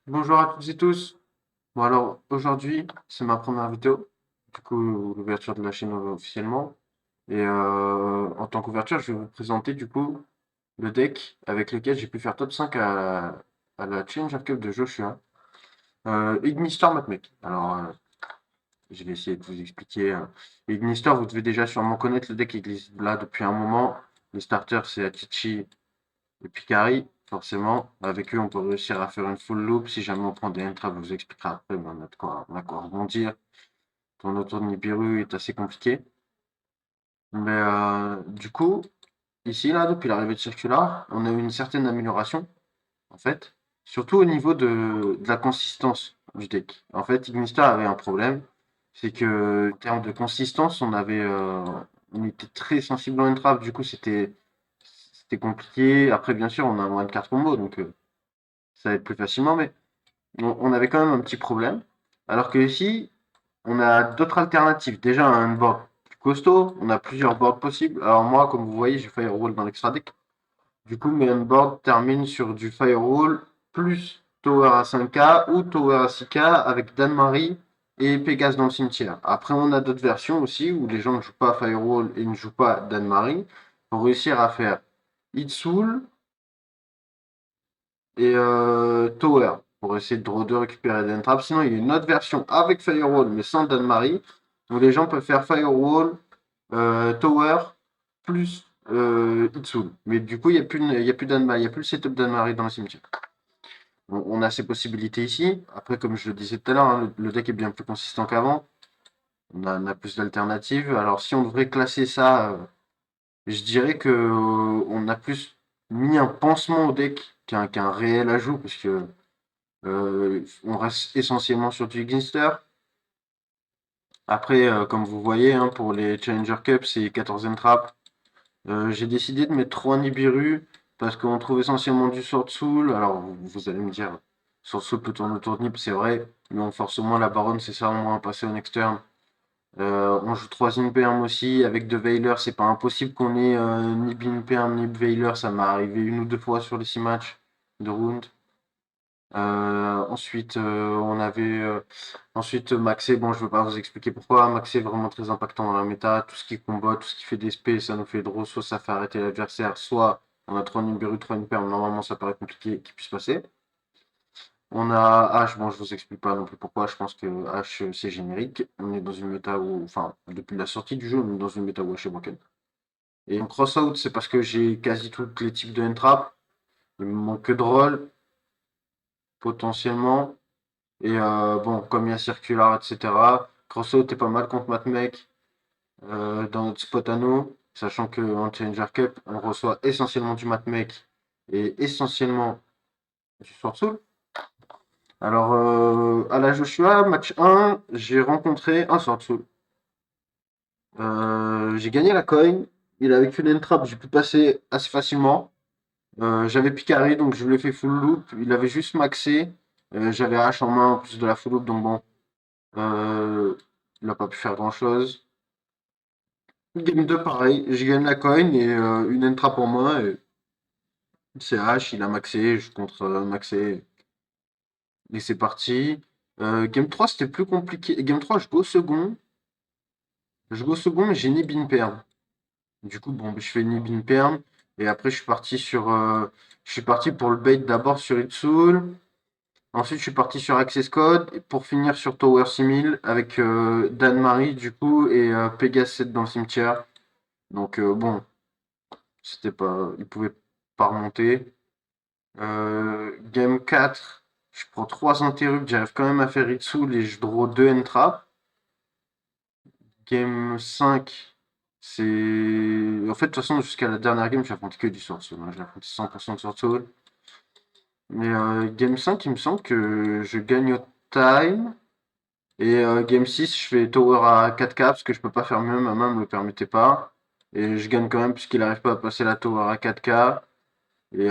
Bonjour à toutes et tous. Bon alors aujourd'hui c'est ma première vidéo, du coup l'ouverture de la chaîne officiellement. Et en tant qu'ouverture je vais vous présenter du coup le deck avec lequel j'ai pu faire top 5 à la Challenger Cup de Joshua. Ignistor Matmec. Alors je vais essayer de vous expliquer. Ignistor, vous devez déjà sûrement connaître, le deck existe là depuis un moment. Les starters c'est Atichi et Picari, forcément. Avec eux, on peut réussir à faire une full loop. Si jamais on prend des entraves, je vous expliquerai après, mais on a quoi rebondir. Ton autour de Nibiru est assez compliqué. Mais du coup, ici, là, depuis l'arrivée de Circular, on a eu une certaine amélioration, en fait. Surtout au niveau de la consistance du deck. En fait, Ignistar avait un problème. C'est que, en termes de consistance, on était très sensible en entrave. Du coup, c'était compliqué. Après, bien sûr, on a moins de cartes combo, donc ça va être plus facilement, mais on avait quand même un petit problème. Alors que ici, on a d'autres alternatives. Déjà, un board plus costaud, on a plusieurs boards possibles. Alors moi, comme vous voyez, j'ai Firewall dans l'extra deck. Du coup, mes board termine sur du Firewall plus Tower à 5K ou Tower à 6K avec Dan-Marie et Pégase dans le cimetière. Après, on a d'autres versions aussi où les gens ne jouent pas Firewall et ne jouent pas Dan-Marie pour réussir à faire Itsoul et Tower pour essayer de récupérer des entraves. Sinon, il y a une autre version avec Firewall mais sans Dan-Marie où les gens peuvent faire Firewall, Tower plus Itsul. Mais du coup, il y a plus Dan-Marie, il n'y a plus le setup Dan-Marie dans le cimetière. On a ces possibilités ici. Après, comme je le disais tout à l'heure, hein, le deck est bien plus consistant qu'avant. On a plus d'alternatives. Alors, si on devrait classer ça, je dirais que on a plus mis un pansement au deck qu'un réel ajout, parce que on reste essentiellement sur du Ginster. Après, comme vous voyez, hein, pour les Challenger Cup, c'est 14 trappe. J'ai décidé de mettre 3 Nibiru parce qu'on trouve essentiellement du Sword Soul. Alors, vous allez me dire, Sword Soul peut tourner autour de Nib, c'est vrai, mais on force au moins la baronne, c'est ça au moins à passer en externe. On joue 3 Imperm aussi, avec 2 Veiler, c'est pas impossible qu'on ait Nib Imperm, Nib Veiler, ça m'est arrivé une ou deux fois sur les 6 matchs de round. Ensuite, on avait ensuite Maxé. Bon, je veux pas vous expliquer pourquoi. Maxé est vraiment très impactant dans la méta. Tout ce qui combat, tout ce qui fait des SP, ça nous fait draw. Soit ça fait arrêter l'adversaire, soit on a 3 Nibiru, 3 Imperm. Normalement, ça paraît compliqué qu'il puisse passer. On a H. Bon, je vous explique pas non plus pourquoi. Je pense que H, c'est générique. On est dans une méta où, enfin, depuis la sortie du jeu, on est dans une méta où H est broken. Et en cross-out, c'est parce que j'ai quasi tous les types de entrap. Il me manque que de roll, potentiellement. Et bon, comme il y a Circular, etc., Crossout est pas mal contre Matmec dans notre spot à nous, sachant qu'en Challenger Cup, on reçoit essentiellement du Matmec et essentiellement du Sword Soul. Alors, à la Joshua, match 1, j'ai rencontré un Sword Soul. J'ai gagné la coin, il avait qu'une entrap, j'ai pu passer assez facilement. J'avais Picari, donc je lui ai fait full loop, il avait juste maxé. J'avais H en main en plus de la full loop, donc bon, Euh, il n'a pas pu faire grand-chose. Game 2, pareil, je gagne la coin et une entrap en main. Et c'est H, il a maxé, je contre maxé. Et c'est parti. Game 3, c'était plus compliqué. Game 3, je go second. Je go second, mais j'ai ni bin perm. Du coup, bon, je fais ni bin perm. Et après, je suis parti pour le bait d'abord sur Itsul. Ensuite, je suis parti sur Access Code et pour finir sur Tower 6000 avec Dan-Marie du coup et Pegas 7 dans le cimetière. Donc bon, c'était pas, il pouvait pas remonter. Game 4, je prends 3 interrupts, j'arrive quand même à faire Itsul et je draw 2 entraps. Game 5, c'est... En fait, de toute façon, jusqu'à la dernière game, j'ai affronté que du Sword Soul, hein. J'ai affronté 100% de Sword Soul. Mais Game 5, il me semble que je gagne au time. Et Game 6, je fais Tower à 4K parce que je peux pas faire mieux, ma main me le permettait pas. Et je gagne quand même puisqu'il arrive pas à passer la Tower à 4K. Et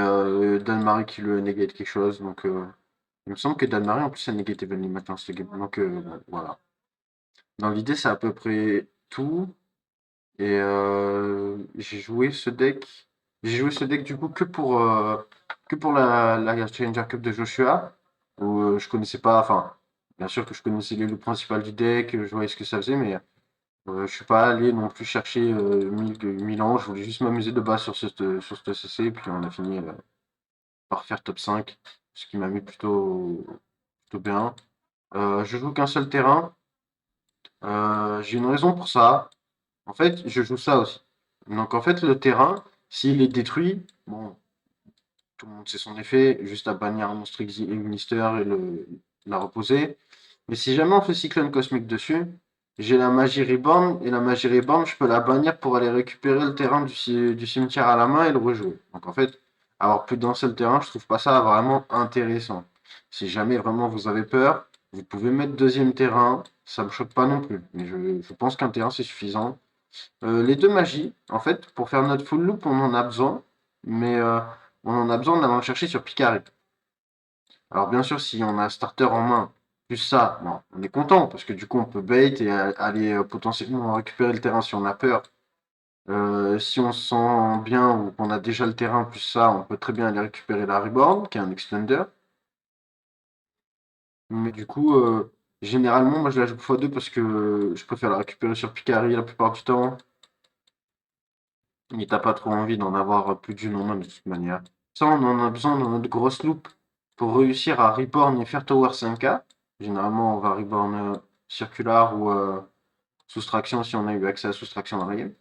Dan-Marie qui le négate quelque chose. Donc il me semble que Dan-Marie en plus a négaté Venly maintenant ce game. Donc bon, voilà. Dans l'idée, c'est à peu près tout. Et j'ai joué ce deck du coup que pour la Challenger Cup de Joshua, où je connaissais pas, enfin, bien sûr que je connaissais les loups principales du deck, je voyais ce que ça faisait, mais je suis pas allé non plus chercher 1000 ans, je voulais juste m'amuser de base sur cette CC, et puis on a fini par faire top 5, ce qui m'a mis plutôt bien. Je joue qu'un seul terrain, j'ai une raison pour ça. En fait, je joue ça aussi. Donc en fait, le terrain, s'il est détruit, bon, tout le monde sait son effet, juste à bannir un monstre Ignister et la reposer. Mais si jamais on fait Cyclone Cosmique dessus, j'ai la magie Reborn, et la magie Reborn, je peux la bannir pour aller récupérer le terrain du cimetière à la main et le rejouer. Donc en fait, avoir plus d'un seul terrain, je trouve pas ça vraiment intéressant. Si jamais vraiment vous avez peur, vous pouvez mettre deuxième terrain, ça me choque pas non plus. Mais je pense qu'un terrain c'est suffisant. Les deux magies, en fait, pour faire notre full loop, on en a besoin, mais on en a besoin en allant le chercher sur Picari. Alors bien sûr, si on a un starter en main, plus ça, bon, on est content, parce que du coup on peut bait et aller potentiellement récupérer le terrain si on a peur. Si on se sent bien ou qu'on a déjà le terrain, plus ça, on peut très bien aller récupérer la Reborn, qui est un extender. Mais du coup, généralement, moi je la joue x2 parce que je préfère la récupérer sur Picari la plupart du temps. Mais t'as pas trop envie d'en avoir plus d'une en main de toute manière. Ça, on en a besoin dans notre grosse loupe pour réussir à reborn et faire Tower 5K. Généralement, on va reborn circular ou soustraction si on a eu accès à soustraction dans la game.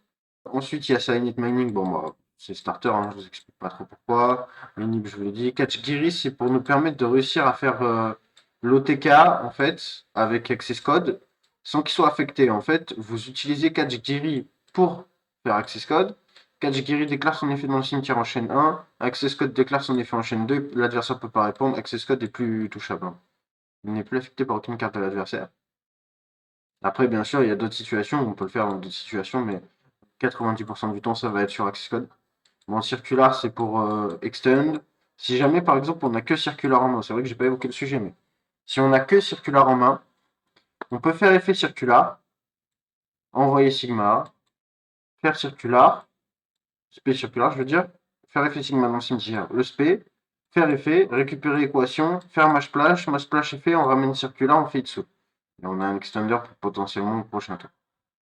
Ensuite, il y a Cyanide Mining. Bon, bah, c'est starter, hein, je vous explique pas trop pourquoi. Minib, je vous l'ai dit. Catch Giri, c'est pour nous permettre de réussir à faire l'OTK, en fait, avec Access Code, sans qu'il soit affecté. En fait, vous utilisez Catch Giri pour faire Access Code. Catch Giri déclare son effet dans le cimetière en chaîne 1. Access Code déclare son effet en chaîne 2. L'adversaire peut pas répondre. Access Code est plus touchable, hein. Il n'est plus affecté par aucune carte de l'adversaire. Après, bien sûr, il y a d'autres situations où on peut le faire dans d'autres situations, mais 90% du temps, ça va être sur Access Code. Bon, circular, c'est pour extend. Si jamais, par exemple, on a que circular en main, c'est vrai que j'ai pas évoqué le sujet, mais si on a que circular en main, on peut faire effet circular, envoyer Sigma, faire circular, spé circular, je veux dire, faire effet Sigma dans le cimetière, le spé, faire effet, récupérer équation, faire mash splash effet, on ramène circular, on fait Itsu. Et on a un extender pour potentiellement le prochain tour.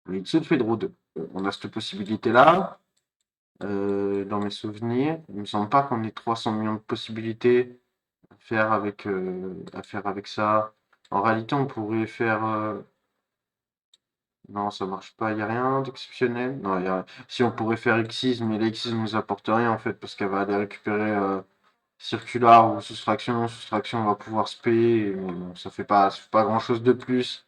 Le Itsu fait draw 2. On a cette possibilité-là. Dans mes souvenirs, il me semble pas qu'on ait 300 millions de possibilités à faire avec ça. En réalité, on pourrait faire. Non, ça marche pas. Il n'y a rien d'exceptionnel. Non, si on pourrait faire Xyz, mais l'Xyz nous apporte rien en fait, parce qu'elle va aller récupérer Circular ou Soustraction. Soustraction, on va pouvoir spé, mais bon, ça fait pas grand chose de plus.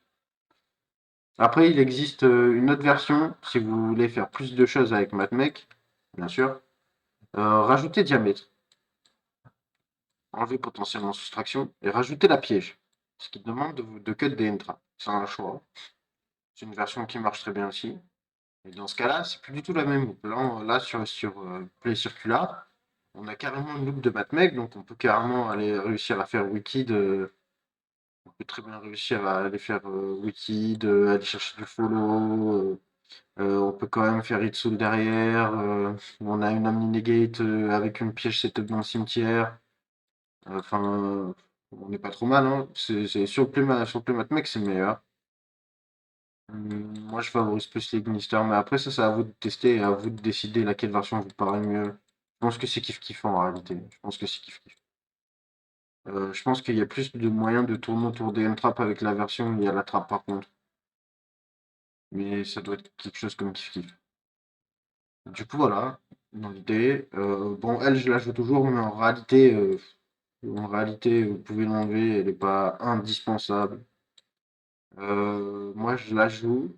Après, il existe une autre version, si vous voulez faire plus de choses avec MatMech, bien sûr. Rajouter diamètre, enlever potentiellement soustraction et rajouter la piège. Ce qui demande de cut des entraps. C'est un choix. C'est une version qui marche très bien aussi. Et dans ce cas-là, c'est plus du tout la même loupe. Là sur Play Circular, on a carrément une loupe de Batmec, donc on peut carrément aller réussir à faire Wicked. On peut très bien réussir à aller faire Wicked, aller chercher du follow. On peut quand même faire Itsul derrière. On a une Omninegate avec une piège setup dans le cimetière. Enfin, on n'est pas trop mal, hein. Sur le Playmat Mec, c'est le meilleur. Moi, je favorise plus les Gnister, mais après, ça, c'est à vous de tester et à vous de décider laquelle version vous paraît mieux. Je pense que c'est kiff-kiff en réalité. Je pense que c'est kiff-kiff. Je pense qu'il y a plus de moyens de tourner autour des M-Trap avec la version où il y a la trappe par contre. Mais ça doit être quelque chose comme kiff-kiff. Du coup, voilà, dans l'idée. Bon, elle, je la joue toujours, mais en réalité, vous pouvez l'enlever, elle n'est pas indispensable. Moi, je la joue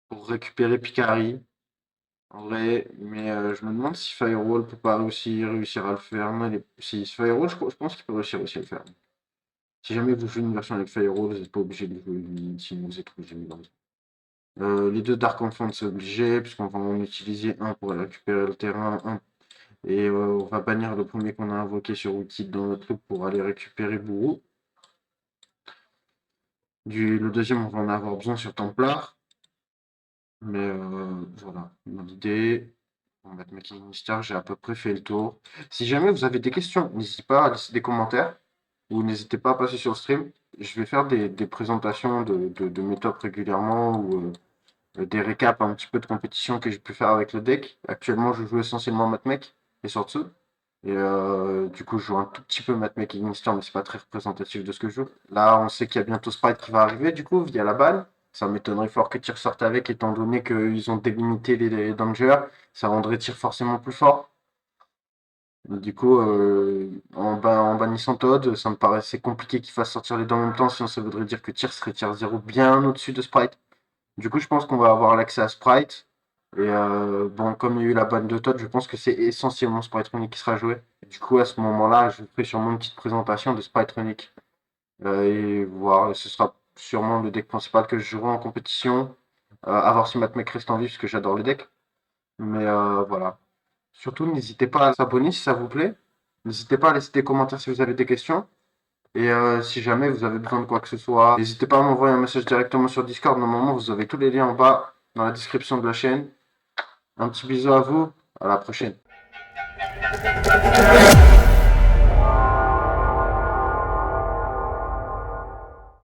pour récupérer Picari, en vrai, mais je me demande si Firewall peut pas aussi réussir à le faire. Non, si Firewall, je pense qu'il peut réussir aussi à le faire. Si jamais vous jouez une version avec Firewall, vous n'êtes pas obligé de jouer si vous êtes obligé de jouer. Les deux Dark Enfant, c'est obligé, puisqu'on va en utiliser un pour aller récupérer le terrain, un, et on va bannir le premier qu'on a invoqué sur Wiki dans notre truc pour aller récupérer Bourreau. Le deuxième, on va en avoir besoin sur Templar. Mais voilà, l'idée, pour Matchmaking Mystère, j'ai à peu près fait le tour. Si jamais vous avez des questions, n'hésitez pas à laisser des commentaires ou n'hésitez pas à passer sur le stream. Je vais faire des présentations de mes tops régulièrement ou des récaps un petit peu de compétition que j'ai pu faire avec le deck. Actuellement, je joue essentiellement Matmec et surtout. Et du coup, je joue un tout petit peu Matchmaking Mystère, mais c'est pas très représentatif de ce que je joue. Là, on sait qu'il y a bientôt Sprite qui va arriver, du coup, via la balle. Ça m'étonnerait fort que Tyr sorte avec, étant donné qu'ils ont délimité les dangers. Ça rendrait Tyr forcément plus fort. Du coup, en bannissant Todd, ça me paraissait compliqué qu'il fasse sortir les deux en même temps, sinon ça voudrait dire que Tyr serait tier 0 bien au-dessus de Sprite. Du coup, je pense qu'on va avoir l'accès à Sprite. Et bon, comme il y a eu la banne de Todd, je pense que c'est essentiellement Sprite qui sera joué. Du coup, à ce moment-là, je ferai sûrement une petite présentation de Sprite et voir, ce sera sûrement le deck principal que je jouerai en compétition. À voir si Matmec reste en vie, parce que j'adore le deck. Mais voilà. Surtout, n'hésitez pas à s'abonner si ça vous plaît. N'hésitez pas à laisser des commentaires si vous avez des questions. Et si jamais vous avez besoin de quoi que ce soit, n'hésitez pas à m'envoyer un message directement sur Discord. Normalement, vous avez tous les liens en bas dans la description de la chaîne. Un petit bisou à vous. À la prochaine.